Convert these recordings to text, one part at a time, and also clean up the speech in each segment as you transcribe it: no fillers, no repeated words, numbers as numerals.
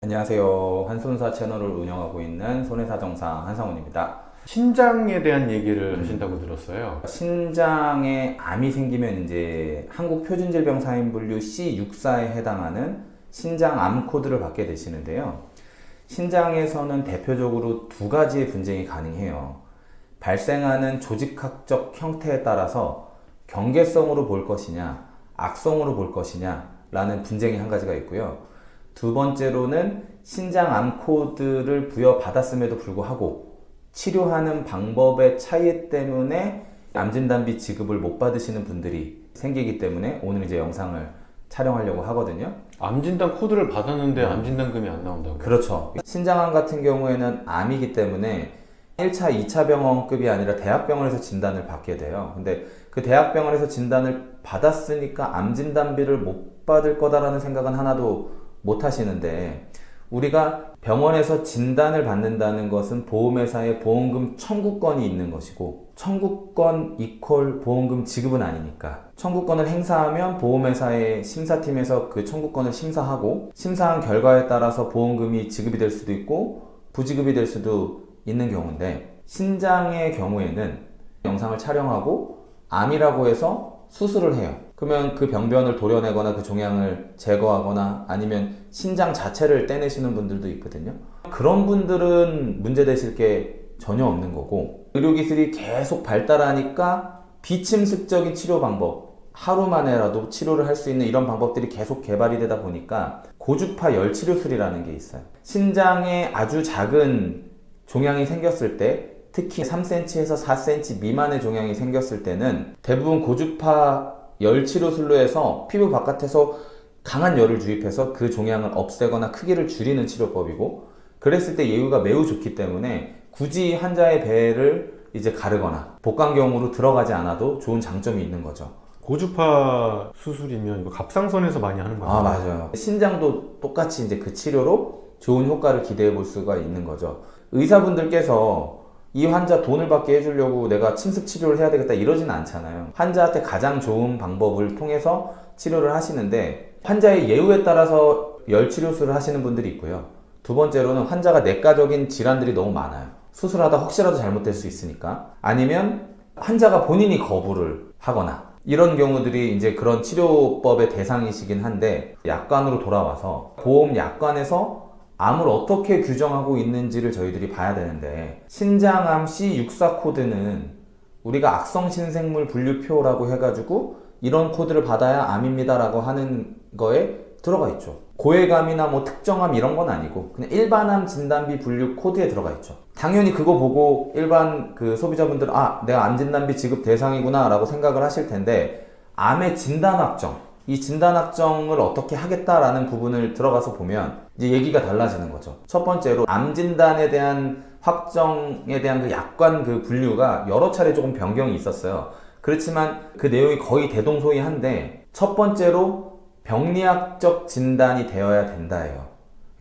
안녕하세요. 한손사 채널을 운영하고 있는 손해사정상 한상훈입니다. 신장에 대한 얘기를 하신다고 들었어요. 신장에 암이 생기면 이제 한국 표준질병사인분류 C64에 해당하는 신장암 코드를 받게 되시는데요. 신장에서는 대표적으로 두 가지의 분쟁이 가능해요. 발생하는 조직학적 형태에 따라서 경계성으로 볼 것이냐, 악성으로 볼 것이냐 라는 분쟁이 한 가지가 있고요. 두 번째로는 신장암 코드를 부여받았음에도 불구하고 치료하는 방법의 차이 때문에 암진단비 지급을 못 받으시는 분들이 생기기 때문에 오늘 이제 영상을 촬영하려고 하거든요. 암진단 코드를 받았는데 암진단금이 안 나온다고요? 그렇죠. 신장암 같은 경우에는 암이기 때문에 1차, 2차 병원급이 아니라 대학병원에서 진단을 받게 돼요. 근데 그 대학병원에서 진단을 받았으니까 암진단비를 못 받을 거다라는 생각은 하나도 못 하시는데, 우리가 병원에서 진단을 받는다는 것은 보험회사의 보험금 청구권이 있는 것이고, 청구권 이퀄 보험금 지급은 아니니까 청구권을 행사하면 보험회사의 심사팀에서 그 청구권을 심사하고, 심사한 결과에 따라서 보험금이 지급이 될 수도 있고 부지급이 될 수도 있는 경우인데, 신장의 경우에는 영상을 촬영하고 암이라고 해서 수술을 해요. 그러면 그 병변을 도려내거나 그 종양을 제거하거나 아니면 신장 자체를 떼내시는 분들도 있거든요. 그런 분들은 문제되실 게 전혀 없는 거고, 의료기술이 계속 발달하니까 비침습적인 치료 방법, 하루 만에라도 치료를 할 수 있는 이런 방법들이 계속 개발이 되다 보니까 고주파 열치료술이라는 게 있어요. 신장에 아주 작은 종양이 생겼을 때, 특히 3cm에서 4cm 미만의 종양이 생겼을 때는 대부분 고주파 열치료술로 해서 피부 바깥에서 강한 열을 주입해서 그 종양을 없애거나 크기를 줄이는 치료법이고, 그랬을 때 예후가 매우 좋기 때문에 굳이 환자의 배를 이제 가르거나 복강경으로 들어가지 않아도 좋은 장점이 있는 거죠. 고주파 수술이면 이거 갑상선에서 많이 하는 거예요? 아, 맞아요. 신장도 똑같이 이제 그 치료로 좋은 효과를 기대해 볼 수가 있는 거죠. 의사분들께서 이 환자 돈을 받게 해주려고 내가 침습 치료를 해야 되겠다 이러지는 않잖아요. 환자한테 가장 좋은 방법을 통해서 치료를 하시는데, 환자의 예후에 따라서 열치료술을 하시는 분들이 있고요. 두 번째로는 환자가 내과적인 질환들이 너무 많아요. 수술하다 혹시라도 잘못될 수 있으니까. 아니면 환자가 본인이 거부를 하거나, 이런 경우들이 이제 그런 치료법의 대상이시긴 한데, 약관으로 돌아와서 보험 약관에서 암을 어떻게 규정하고 있는지를 저희들이 봐야 되는데, 신장암 C64 코드는 우리가 악성신생물 분류표라고 해가지고 이런 코드를 받아야 암입니다 라고 하는 거에 들어가 있죠. 고해감이나 뭐 특정암 이런 건 아니고 그냥 일반암 진단비 분류 코드에 들어가 있죠. 당연히 그거 보고 일반 그 소비자분들은 내가 암 진단비 지급 대상이구나 라고 생각을 하실 텐데, 암의 진단 확정, 이 진단 확정을 어떻게 하겠다라는 부분을 들어가서 보면 이제 얘기가 달라지는 거죠. 첫 번째로 암 진단에 대한 확정에 대한 그 약관 그 분류가 여러 차례 조금 변경이 있었어요. 그렇지만 그 내용이 거의 대동소이한데, 첫 번째로 병리학적 진단이 되어야 된다예요.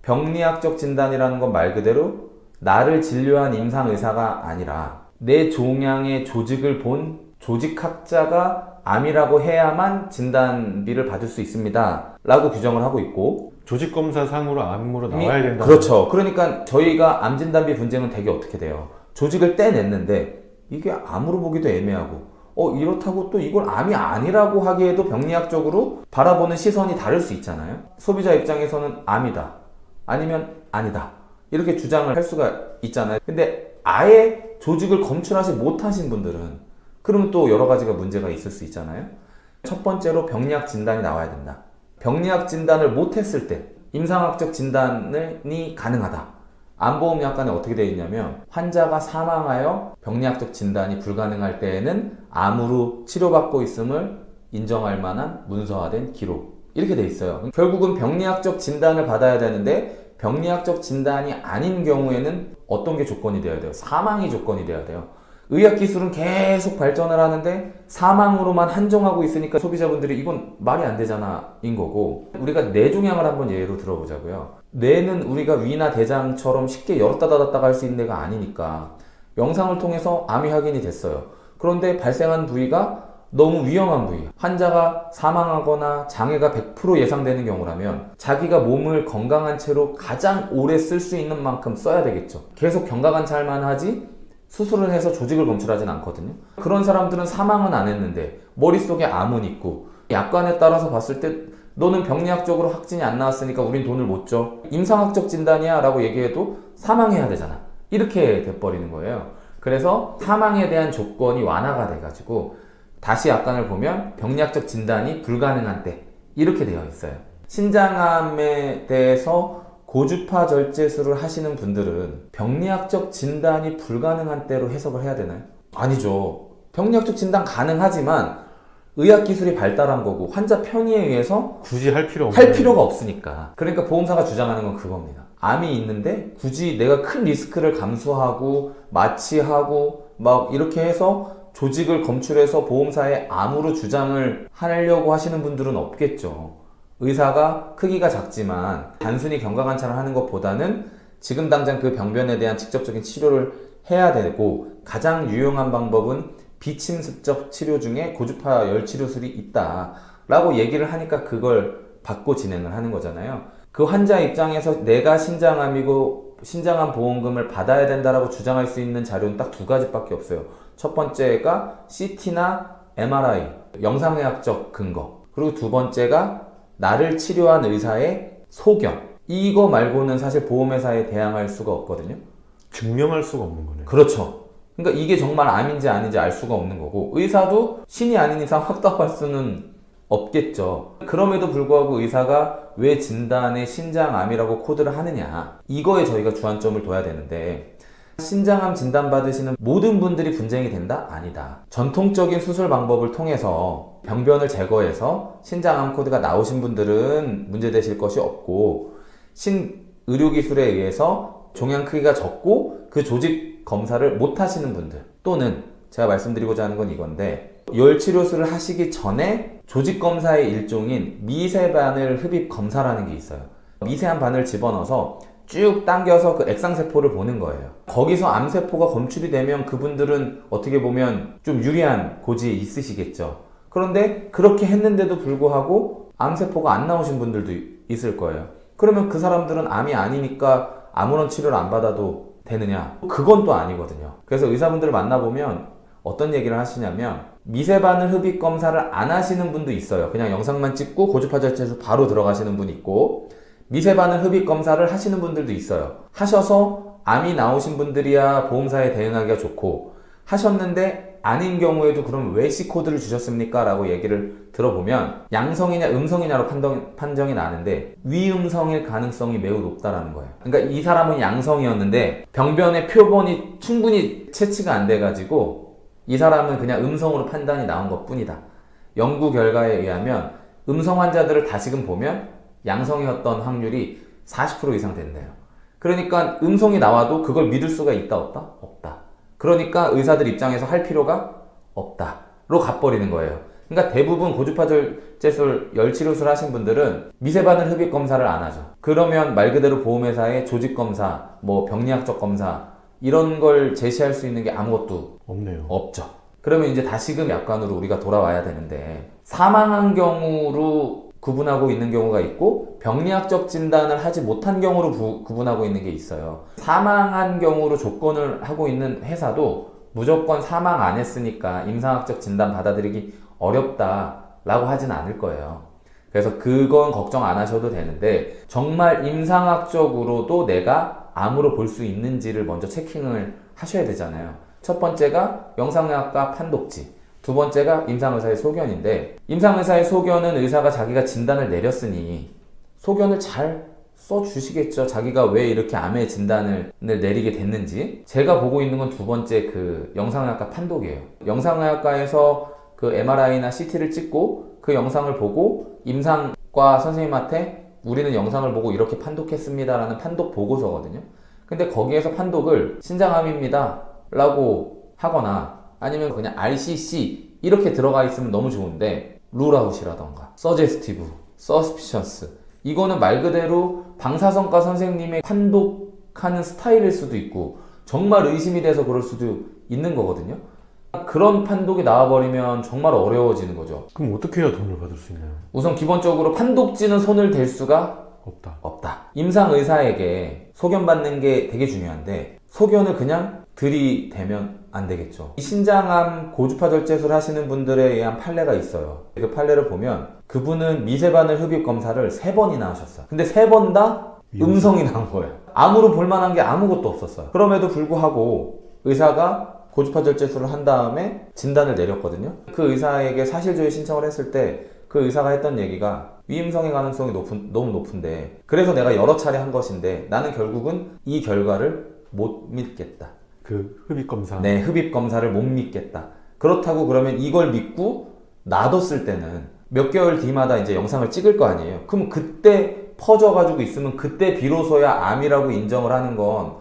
병리학적 진단이라는 건 말 그대로 나를 진료한 임상의사가 아니라 내 종양의 조직을 본 조직학자가 암이라고 해야만 진단비를 받을 수 있습니다 라고 규정을 하고 있고, 조직검사상으로 암으로 나와야 된다. 그렇죠. 그러니까 저희가 암진단비 분쟁은 되게 어떻게 돼요? 조직을 떼냈는데 이게 암으로 보기도 애매하고, 이렇다고 또 이걸 암이 아니라고 하기에도 병리학적으로 바라보는 시선이 다를 수 있잖아요. 소비자 입장에서는 암이다, 아니면 아니다, 이렇게 주장을 할 수가 있잖아요. 근데 아예 조직을 검출하지 못하신 분들은 그러면 또 여러 가지가 문제가 있을 수 있잖아요. 첫 번째로 병리학 진단이 나와야 된다. 병리학 진단을 못했을 때 임상학적 진단이 가능하다. 암보험약관에 어떻게 되어 있냐면, 환자가 사망하여 병리학적 진단이 불가능할 때에는 암으로 치료받고 있음을 인정할 만한 문서화된 기록, 이렇게 돼 있어요. 결국은 병리학적 진단을 받아야 되는데, 병리학적 진단이 아닌 경우에는 어떤 게 조건이 되어야 돼요? 사망이 조건이 되어야 돼요. 의학기술은 계속 발전을 하는데 사망으로만 한정하고 있으니까 소비자분들이 이건 말이 안 되잖아 인 거고, 우리가 뇌종양을 한번 예로 들어보자고요. 뇌는 우리가 위나 대장처럼 쉽게 열었다 닫았다 할 수 있는 데가 아니니까 영상을 통해서 암이 확인이 됐어요. 그런데 발생한 부위가 너무 위험한 부위, 환자가 사망하거나 장애가 100% 예상되는 경우라면 자기가 몸을 건강한 채로 가장 오래 쓸 수 있는 만큼 써야 되겠죠. 계속 경과관찰만 하지 수술을 해서 조직을 검출하진 않거든요. 그런 사람들은 사망은 안 했는데 머릿속에 암은 있고, 약관에 따라서 봤을 때 너는 병리학적으로 확진이 안 나왔으니까 우린 돈을 못 줘, 임상학적 진단이야 라고 얘기해도 사망해야 되잖아, 이렇게 돼버리는 거예요. 그래서 사망에 대한 조건이 완화가 돼가지고 다시 약관을 보면 병리학적 진단이 불가능한 때 이렇게 되어 있어요. 신장암에 대해서 고주파 절제술을 하시는 분들은 병리학적 진단이 불가능한 때로 해석을 해야 되나요? 아니죠. 병리학적 진단 가능하지만 의학기술이 발달한 거고 환자 편의에 의해서 굳이 할 필요가 없으니까. 그러니까 보험사가 주장하는 건 그겁니다. 암이 있는데 굳이 내가 큰 리스크를 감수하고 마취하고 막 이렇게 해서 조직을 검출해서 보험사에 암으로 주장을 하려고 하시는 분들은 없겠죠. 의사가 크기가 작지만 단순히 경과관찰을 하는 것보다는 지금 당장 그 병변에 대한 직접적인 치료를 해야 되고, 가장 유용한 방법은 비침습적 치료 중에 고주파 열치료술이 있다 라고 얘기를 하니까 그걸 받고 진행을 하는 거잖아요. 그 환자 입장에서 내가 신장암이고 신장암 보험금을 받아야 된다라고 주장할 수 있는 자료는 딱 두 가지밖에 없어요. 첫 번째가 CT나 MRI, 영상의학적 근거. 그리고 두 번째가 나를 치료한 의사의 소견. 이거 말고는 사실 보험회사에 대항할 수가 없거든요. 증명할 수가 없는 거네요. 그렇죠. 그러니까 이게 정말 암인지 아닌지 알 수가 없는 거고, 의사도 신이 아닌 이상 확답할 수는 없겠죠. 그럼에도 불구하고 의사가 왜 진단에 신장암이라고 코드를 하느냐, 이거에 저희가 주안점을 둬야 되는데, 신장암 진단받으시는 모든 분들이 분쟁이 된다? 아니다. 전통적인 수술 방법을 통해서 병변을 제거해서 신장암 코드가 나오신 분들은 문제되실 것이 없고, 신의료기술에 의해서 종양 크기가 적고 그 조직 검사를 못 하시는 분들, 또는 제가 말씀드리고자 하는 건 이건데, 열치료술을 하시기 전에 조직 검사의 일종인 미세바늘 흡입 검사라는 게 있어요. 미세한 바늘 집어넣어서 쭉 당겨서 그 액상세포를 보는 거예요. 거기서 암세포가 검출이 되면 그분들은 어떻게 보면 좀 유리한 고지에 있으시겠죠. 그런데 그렇게 했는데도 불구하고 암세포가 안 나오신 분들도 있을 거예요. 그러면 그 사람들은 암이 아니니까 아무런 치료를 안 받아도 되느냐? 그건 또 아니거든요. 그래서 의사분들을 만나보면 어떤 얘기를 하시냐면, 미세바늘 흡입 검사를 안 하시는 분도 있어요. 그냥 영상만 찍고 고주파 절제해서 바로 들어가시는 분이 있고, 미세바늘 흡입 검사를 하시는 분들도 있어요. 하셔서 암이 나오신 분들이야 보험사에 대응하기가 좋고, 하셨는데 아닌 경우에도 그럼 왜 C코드를 주셨습니까? 라고 얘기를 들어보면 양성이냐 음성이냐로 판정이 나는데 위음성일 가능성이 매우 높다라는 거예요. 그러니까 이 사람은 양성이었는데 병변의 표본이 충분히 채취가 안 돼가지고 이 사람은 그냥 음성으로 판단이 나온 것 뿐이다. 연구 결과에 의하면 음성 환자들을 다시금 보면 양성이었던 확률이 40% 이상 된대요. 그러니까 음성이 나와도 그걸 믿을 수가 있다 없다? 없다. 그러니까 의사들 입장에서 할 필요가 없다로 가버리는 거예요. 그러니까 대부분 고주파 절제술 열치료술 하신 분들은 미세바늘 흡입 검사를 안 하죠. 그러면 말 그대로 보험회사의 조직 검사, 뭐 병리학적 검사 이런 걸 제시할 수 있는 게 아무것도 없네요. 없죠. 그러면 이제 다시금 약관으로 우리가 돌아와야 되는데, 사망한 경우로 구분하고 있는 경우가 있고 병리학적 진단을 하지 못한 경우로 구분하고 있는 게 있어요. 사망한 경우로 조건을 하고 있는 회사도 무조건 사망 안 했으니까 임상학적 진단 받아들이기 어렵다라고 하진 않을 거예요. 그래서 그건 걱정 안 하셔도 되는데, 정말 임상학적으로도 내가 암으로 볼 수 있는지를 먼저 체킹을 하셔야 되잖아요. 첫 번째가 영상의학과 판독지, 두 번째가 임상의사의 소견인데, 임상의사의 소견은 의사가 자기가 진단을 내렸으니 소견을 잘 써주시겠죠. 자기가 왜 이렇게 암의 진단을 내리게 됐는지. 제가 보고 있는 건 두 번째 그 영상의학과 판독이에요. 영상의학과에서 그 MRI나 CT를 찍고 그 영상을 보고 임상과 선생님한테 우리는 영상을 보고 이렇게 판독했습니다 라는 판독 보고서거든요. 근데 거기에서 판독을 신장암입니다 라고 하거나 아니면 그냥 RCC 이렇게 들어가 있으면 너무 좋은데, 룰아웃이라던가 서제스티브, 서스피셔스, 이거는 말 그대로 방사선과 선생님의 판독하는 스타일일 수도 있고 정말 의심이 돼서 그럴 수도 있는 거거든요. 그런 판독이 나와버리면 정말 어려워지는 거죠. 그럼 어떻게 해야 돈을 받을 수 있나요? 우선 기본적으로 판독지는 손을 댈 수가 없다. 임상의사에게 소견받는 게 되게 중요한데 소견을 그냥 들이대면 안 되겠죠. 신장암 고주파절제술 하시는 분들에 의한 판례가 있어요. 그 판례를 보면 그분은 미세바늘 흡입 검사를 3번이나 하셨어요. 근데 3번 다 음성이 나온 거예요. 암으로 볼만한 게 아무것도 없었어요. 그럼에도 불구하고 의사가 고주파절제술을 한 다음에 진단을 내렸거든요. 그 의사에게 사실조회 신청을 했을 때 그 의사가 했던 얘기가 위임성의 가능성이 너무 높은데 그래서 내가 여러 차례 한 것인데 나는 결국은 이 결과를 못 믿겠다. 그 흡입검사. 네, 흡입검사를 못 믿겠다. 그렇다고 그러면 이걸 믿고 놔뒀을 때는 몇 개월 뒤마다 이제 영상을 찍을 거 아니에요. 그럼 그때 퍼져가지고 있으면 그때 비로소야 암이라고 인정을 하는 건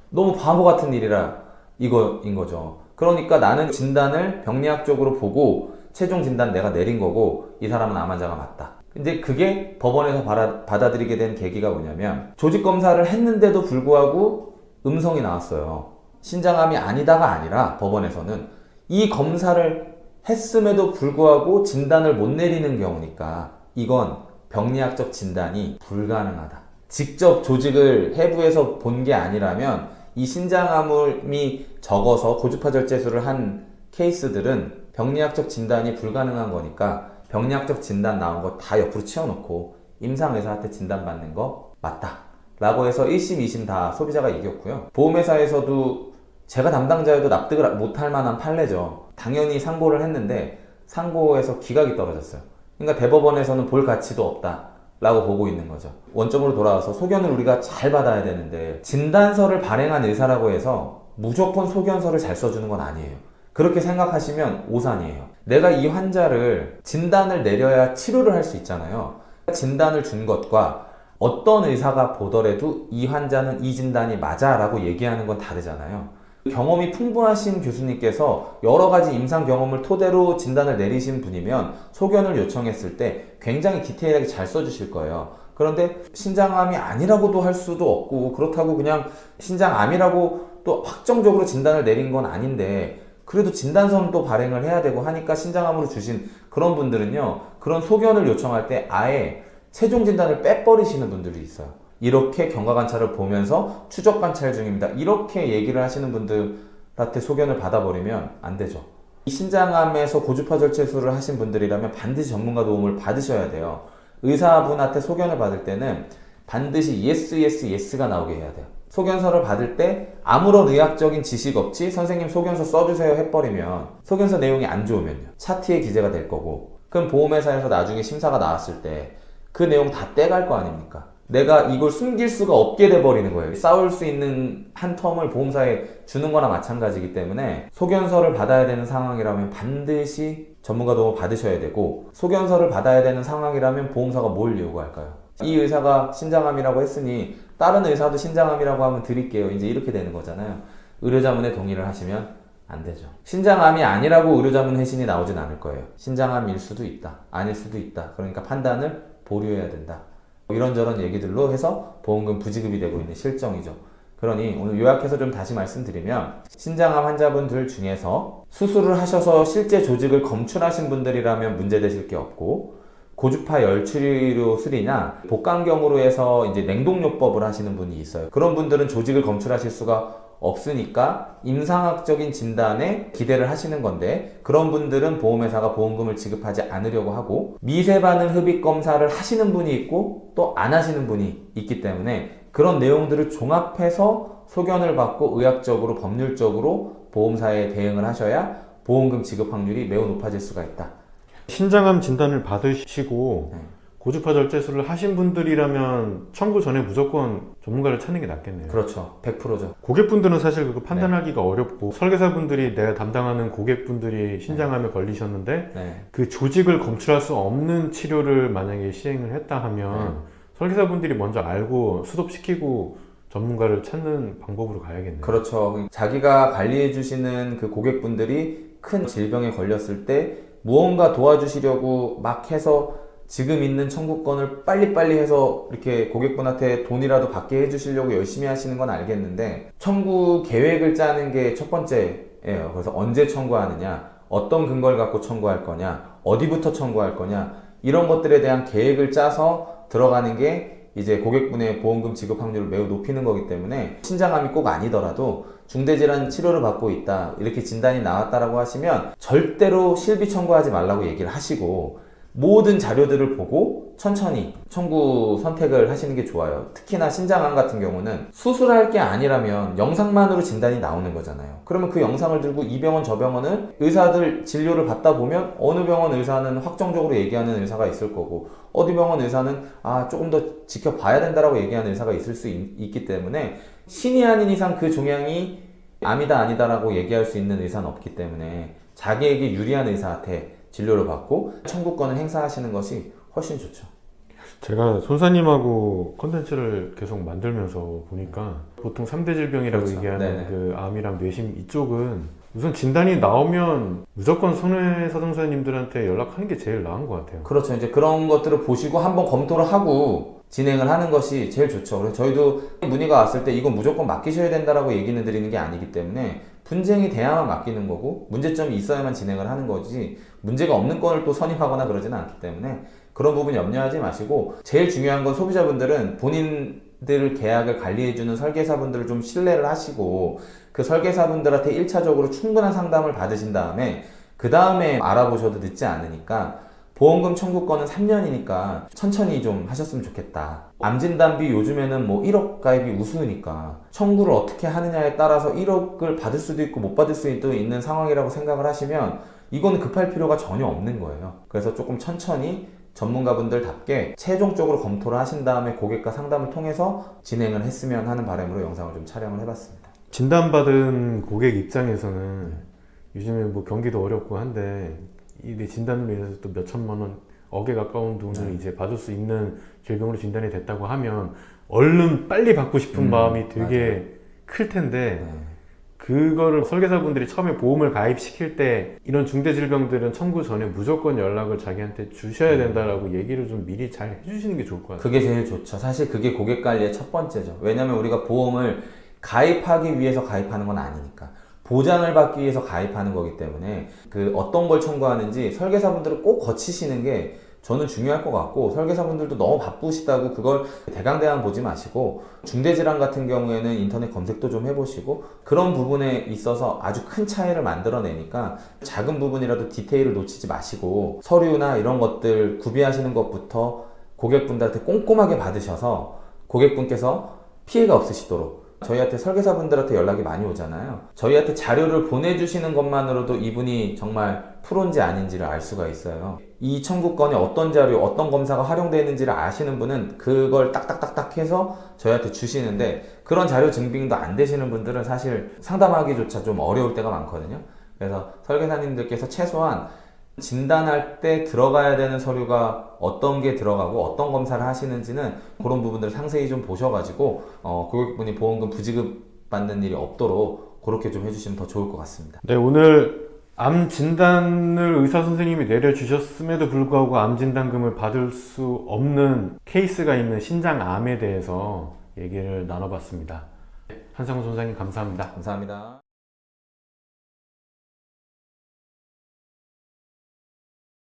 너무 바보 같은 일이라 이거인 거죠. 그러니까 나는 진단을 병리학적으로 보고 최종 진단 내가 내린 거고 이 사람은 암 환자가 맞다. 근데 그게 법원에서 받아들이게 된 계기가 뭐냐면 조직검사를 했는데도 불구하고 음성이 나왔어요. 신장암이 아니다가 아니라 법원에서는 이 검사를 했음에도 불구하고 진단을 못 내리는 경우니까 이건 병리학적 진단이 불가능하다. 직접 조직을 해부해서 본 게 아니라면 이 신장암이 적어서 고주파절제술을 한 케이스들은 병리학적 진단이 불가능한 거니까 병리학적 진단 나온 거 다 옆으로 치워놓고 임상의사한테 진단받는 거 맞다 라고 해서 1심, 2심 다 소비자가 이겼고요. 보험회사에서도 제가 담당자여도 납득을 못할 만한 판례죠. 당연히 상고를 했는데 상고에서 기각이 떨어졌어요. 그러니까 대법원에서는 볼 가치도 없다 라고 보고 있는 거죠. 원점으로 돌아와서 소견을 우리가 잘 받아야 되는데 진단서를 발행한 의사라고 해서 무조건 소견서를 잘 써주는 건 아니에요. 그렇게 생각하시면 오산이에요. 내가 이 환자를 진단을 내려야 치료를 할 수 있잖아요. 진단을 준 것과 어떤 의사가 보더라도 이 환자는 이 진단이 맞아 라고 얘기하는 건 다르잖아요. 경험이 풍부하신 교수님께서 여러 가지 임상 경험을 토대로 진단을 내리신 분이면 소견을 요청했을 때 굉장히 디테일하게 잘 써주실 거예요. 그런데 신장암이 아니라고도 할 수도 없고 그렇다고 그냥 신장암이라고 또 확정적으로 진단을 내린 건 아닌데 그래도 진단서는 또 발행을 해야 되고 하니까 신장암으로 주신 그런 분들은요, 그런 소견을 요청할 때 아예 최종 진단을 빼버리시는 분들이 있어요. 이렇게 경과관찰을 보면서 추적관찰 중입니다. 이렇게 얘기를 하시는 분들한테 소견을 받아버리면 안 되죠. 이 신장암에서 고주파절제술을 하신 분들이라면 반드시 전문가 도움을 받으셔야 돼요. 의사분한테 소견을 받을 때는 반드시 yes, yes, yes가 나오게 해야 돼요. 소견서를 받을 때 아무런 의학적인 지식 없이 선생님 소견서 써주세요 해버리면 소견서 내용이 안 좋으면요 차트에 기재가 될 거고 그럼 보험회사에서 나중에 심사가 나왔을 때 그 내용 다 떼갈 거 아닙니까? 내가 이걸 숨길 수가 없게 돼버리는 거예요. 싸울 수 있는 한 텀을 보험사에 주는 거나 마찬가지이기 때문에 소견서를 받아야 되는 상황이라면 반드시 전문가 도움을 받으셔야 되고 소견서를 받아야 되는 상황이라면 보험사가 뭘 요구할까요? 이 의사가 신장암이라고 했으니 다른 의사도 신장암이라고 하면 드릴게요. 이제 이렇게 되는 거잖아요. 의료자문에 동의를 하시면 안 되죠. 신장암이 아니라고 의료자문 회신이 나오진 않을 거예요. 신장암일 수도 있다. 아닐 수도 있다. 그러니까 판단을 보류해야 된다. 이런저런 얘기들로 해서 보험금 부지급이 되고 있는 실정이죠. 그러니 오늘 요약해서 좀 다시 말씀드리면 신장암 환자분들 중에서 수술을 하셔서 실제 조직을 검출하신 분들이라면 문제되실 게 없고 고주파 열치료술이나 복강경으로 해서 이제 냉동요법을 하시는 분이 있어요. 그런 분들은 조직을 검출하실 수가 없으니까 임상학적인 진단에 기대를 하시는 건데 그런 분들은 보험회사가 보험금을 지급하지 않으려고 하고 미세바늘 흡입 검사를 하시는 분이 있고 또 안 하시는 분이 있기 때문에 그런 내용들을 종합해서 소견을 받고 의학적으로 법률적으로 보험사에 대응을 하셔야 보험금 지급 확률이 매우 높아질 수가 있다. 신장암 진단을 받으시고 고주파절제술을 하신 분들이라면 청구 전에 무조건 전문가를 찾는 게 낫겠네요. 그렇죠. 100%죠. 고객분들은 사실 그거 판단하기가 어렵고 설계사분들이 내가 담당하는 고객분들이 신장암에 걸리셨는데 그 조직을 검출할 수 없는 치료를 만약에 시행을 했다 하면 설계사분들이 먼저 알고 수습시키고 전문가를 찾는 방법으로 가야겠네요. 그렇죠. 자기가 관리해 주시는 그 고객분들이 큰 질병에 걸렸을 때 무언가 도와주시려고 막 해서 지금 있는 청구권을 빨리빨리 해서 이렇게 고객분한테 돈이라도 받게 해주시려고 열심히 하시는 건 알겠는데 청구 계획을 짜는 게 첫 번째 그래서 언제 청구하느냐, 어떤 근거를 갖고 청구할 거냐, 어디부터 청구할 거냐, 이런 것들에 대한 계획을 짜서 들어가는 게 이제 고객분의 보험금 지급 확률을 매우 높이는 거기 때문에 신장암이 꼭 아니더라도 중대질환 치료를 받고 있다, 이렇게 진단이 나왔다라고 하시면 절대로 실비 청구하지 말라고 얘기를 하시고 모든 자료들을 보고 천천히 청구 선택을 하시는 게 좋아요. 특히나 신장암 같은 경우는 수술할 게 아니라면 영상만으로 진단이 나오는 거잖아요. 그러면 그 영상을 들고 이 병원 저 병원을 의사들 진료를 받다 보면 어느 병원 의사는 확정적으로 얘기하는 의사가 있을 거고 어디 병원 의사는 조금 더 지켜봐야 된다라고 얘기하는 의사가 있을 수 있기 때문에 신이 아닌 이상 그 종양이 암이다 아니다라고 얘기할 수 있는 의사는 없기 때문에 자기에게 유리한 의사한테 진료를 받고 청구권을 행사하시는 것이 훨씬 좋죠. 제가 손사님하고 컨텐츠를 계속 만들면서 보니까 보통 3대 질병이라고 그렇죠. 얘기하는 네네. 그 암이랑 뇌심 이쪽은 우선 진단이 나오면 무조건 손해사정사님들한테 연락하는 게 제일 나은 것 같아요. 그렇죠. 이제 그런 것들을 보시고 한번 검토를 하고 진행을 하는 것이 제일 좋죠. 그래서 저희도 문의가 왔을 때 이건 무조건 맡기셔야 된다라고 얘기는 드리는 게 아니기 때문에 분쟁이 돼야만 맡기는 거고 문제점이 있어야만 진행을 하는 거지 문제가 없는 건을 또 선임하거나 그러지는 않기 때문에 그런 부분 염려하지 마시고 제일 중요한 건 소비자분들은 본인들 계약을 관리해주는 설계사분들을 좀 신뢰를 하시고 그 설계사분들한테 1차적으로 충분한 상담을 받으신 다음에 그 다음에 알아보셔도 늦지 않으니까 보험금 청구권은 3년이니까 천천히 좀 하셨으면 좋겠다. 암진단비 요즘에는 뭐 1억 가입이 우수니까 청구를 어떻게 하느냐에 따라서 1억을 받을 수도 있고 못 받을 수도 있는 상황이라고 생각을 하시면 이거는 급할 필요가 전혀 없는 거예요. 그래서 조금 천천히 전문가분들답게 최종적으로 검토를 하신 다음에 고객과 상담을 통해서 진행을 했으면 하는 바람으로 영상을 좀 촬영을 해봤습니다. 진단받은 고객 입장에서는 요즘에 뭐 경기도 어렵고 한데 이 진단으로 인해서 또 몇 천만 원, 억에 가까운 돈을 이제 받을 수 있는 질병으로 진단이 됐다고 하면 얼른 빨리 받고 싶은 마음이 되게 클 텐데 그거를 설계사분들이 처음에 보험을 가입시킬 때 이런 중대질병들은 청구 전에 무조건 연락을 자기한테 주셔야 된다라고 얘기를 좀 미리 잘 해주시는 게 좋을 것 같아요. 그게 제일 좋죠. 사실 그게 고객 관리의 첫 번째죠. 왜냐면 우리가 보험을 가입하기 위해서 가입하는 건 아니니까. 보장을 받기 위해서 가입하는 거기 때문에 그 어떤 걸 청구하는지 설계사분들을 꼭 거치시는 게 저는 중요할 것 같고 설계사분들도 너무 바쁘시다고 그걸 대강대강 보지 마시고 중대질환 같은 경우에는 인터넷 검색도 좀 해보시고 그런 부분에 있어서 아주 큰 차이를 만들어내니까 작은 부분이라도 디테일을 놓치지 마시고 서류나 이런 것들 구비하시는 것부터 고객분들한테 꼼꼼하게 받으셔서 고객분께서 피해가 없으시도록 저희한테 설계사분들한테 연락이 많이 오잖아요. 저희한테 자료를 보내주시는 것만으로도 이분이 정말 프로인지 아닌지를 알 수가 있어요. 이 청구권에 어떤 자료, 어떤 검사가 활용되는지를 아시는 분은 그걸 딱딱딱딱 해서 저희한테 주시는데 그런 자료 증빙도 안 되시는 분들은 사실 상담하기조차 좀 어려울 때가 많거든요. 그래서 설계사님들께서 최소한 진단할 때 들어가야 되는 서류가 어떤 게 들어가고 어떤 검사를 하시는지는 그런 부분들을 상세히 좀 보셔가지고 고객분이 보험금 부지급 받는 일이 없도록 그렇게 좀 해주시면 더 좋을 것 같습니다. 네, 오늘 암 진단을 의사 선생님이 내려주셨음에도 불구하고 암 진단금을 받을 수 없는 케이스가 있는 신장암에 대해서 얘기를 나눠봤습니다. 한상훈 선생님 감사합니다. 감사합니다.